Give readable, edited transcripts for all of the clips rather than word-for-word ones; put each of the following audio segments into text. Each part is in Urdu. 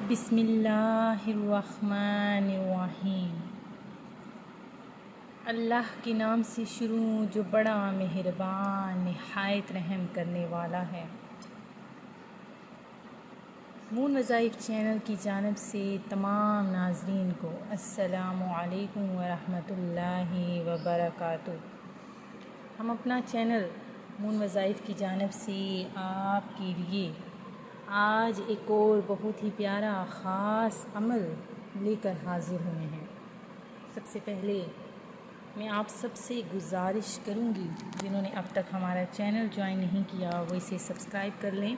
بسم اللہ الرحمن الرحیم۔ اللہ کے نام سے شروع جو بڑا مہربان نہایت رحم کرنے والا ہے۔ مون وظائف چینل کی جانب سے تمام ناظرین کو السلام علیکم ورحمۃ اللہ وبرکاتہ۔ ہم اپنا چینل مون وظائف کی جانب سے آپ کے لیے آج ایک اور بہت ہی پیارا خاص عمل لے کر حاضر ہوئے ہیں۔ سب سے پہلے میں آپ سب سے گزارش کروں گی جنہوں نے اب تک ہمارا چینل جوائن نہیں کیا وہ اسے سبسکرائب کر لیں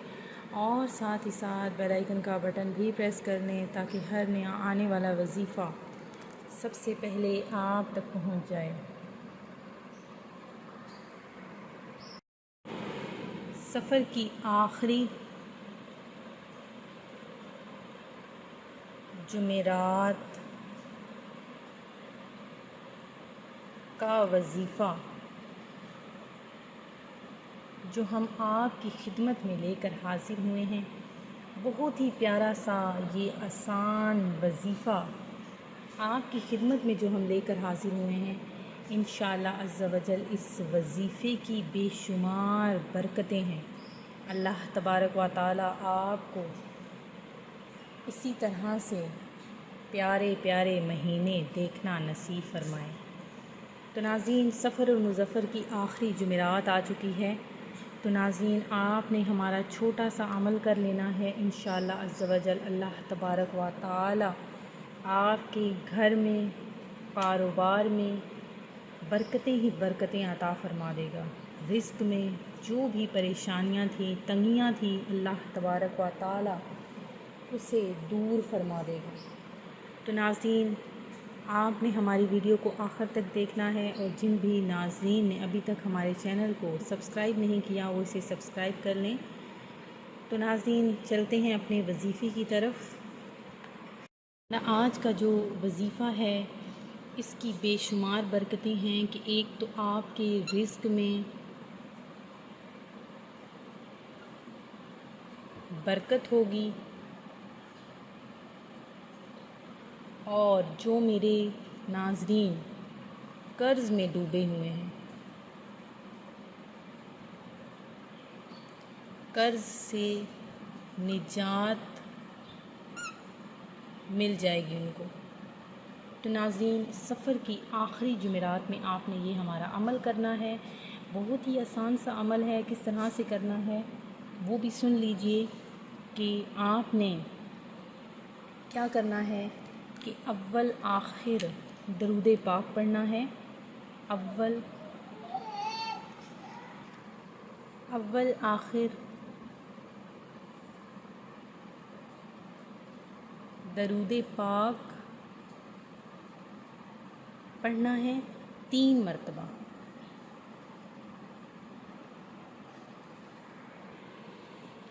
اور ساتھ ہی ساتھ بیل آئیکن کا بٹن بھی پریس کر لیں تاکہ ہر نیا آنے والا وظیفہ سب سے پہلے آپ تک پہنچ جائے۔ سفر کی آخری جمعرات کا وظیفہ جو ہم آپ کی خدمت میں لے کر حاضر ہوئے ہیں، بہت ہی پیارا سا یہ آسان وظیفہ آپ کی خدمت میں جو ہم لے کر حاضر ہوئے ہیں، انشاءاللہ عز و جل اس وظیفے کی بے شمار برکتیں ہیں۔ اللہ تبارک و تعالی آپ کو اسی طرح سے پیارے پیارے مہینے دیکھنا نصیب فرمائے۔ تو ناظرین، سفر المظفر کی آخری جمعرات آ چکی ہے، تو ناظرین آپ نے ہمارا چھوٹا سا عمل کر لینا ہے۔ انشاءاللہ عز و جل اللہ تبارک و تعالی آپ کے گھر میں، کاروبار میں برکتیں ہی برکتیں عطا فرما دے گا۔ رزق میں جو بھی پریشانیاں تھیں، تنگیاں تھیں، اللہ تبارک و تعالی اسے دور فرما دے گا۔ تو ناظرین آپ نے ہماری ویڈیو کو آخر تک دیکھنا ہے، اور جن بھی ناظرین نے ابھی تک ہمارے چینل کو سبسکرائب نہیں کیا وہ اسے سبسکرائب کر لیں۔ تو ناظرین چلتے ہیں اپنے وظیفے کی طرف۔ آج کا جو وظیفہ ہے اس کی بے شمار برکتیں ہیں کہ ایک تو آپ کے رزق میں برکت ہوگی، اور جو میرے ناظرین قرض میں ڈوبے ہوئے ہیں، قرض سے نجات مل جائے گی ان کو۔ تو ناظرین سفر کی آخری جمعرات میں آپ نے یہ ہمارا عمل کرنا ہے، بہت ہی آسان سا عمل ہے۔ کس طرح سے کرنا ہے وہ بھی سن لیجئے کہ آپ نے کیا کرنا ہے کہ اول آخر درود پاک پڑھنا ہے۔ اول آخر درود پاک پڑھنا ہے 3 مرتبہ۔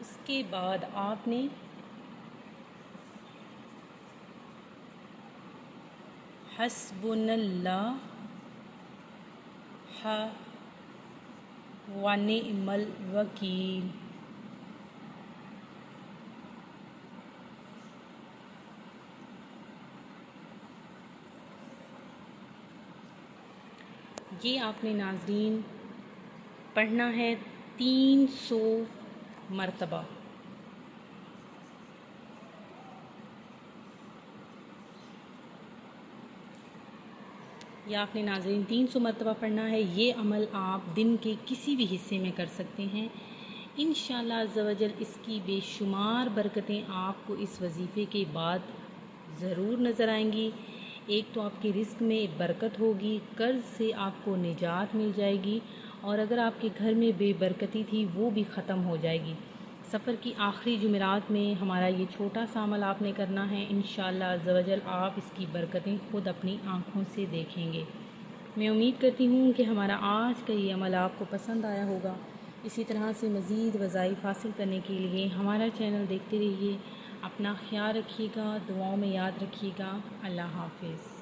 اس کے بعد آپ نے حسبنا اللہ و نعم الوکیل یہ آپ نے ناظرین پڑھنا ہے 300 مرتبہ۔ یہ آپ نے ناظرین 300 مرتبہ پڑھنا ہے۔ یہ عمل آپ دن کے کسی بھی حصے میں کر سکتے ہیں۔ انشاءاللہ عز و جل اس کی بے شمار برکتیں آپ کو اس وظیفے کے بعد ضرور نظر آئیں گی۔ ایک تو آپ کے رزق میں برکت ہوگی، قرض سے آپ کو نجات مل جائے گی، اور اگر آپ کے گھر میں بے برکتی تھی وہ بھی ختم ہو جائے گی۔ سفر کی آخری جمعرات میں ہمارا یہ چھوٹا سا عمل آپ نے کرنا ہے۔ انشاءاللہ عز و جل آپ اس کی برکتیں خود اپنی آنکھوں سے دیکھیں گے۔ میں امید کرتی ہوں کہ ہمارا آج کا یہ عمل آپ کو پسند آیا ہوگا۔ اسی طرح سے مزید وظائف حاصل کرنے کے لیے ہمارا چینل دیکھتے رہیے۔ اپنا خیال رکھیے گا، دعاؤں میں یاد رکھیے گا۔ اللہ حافظ۔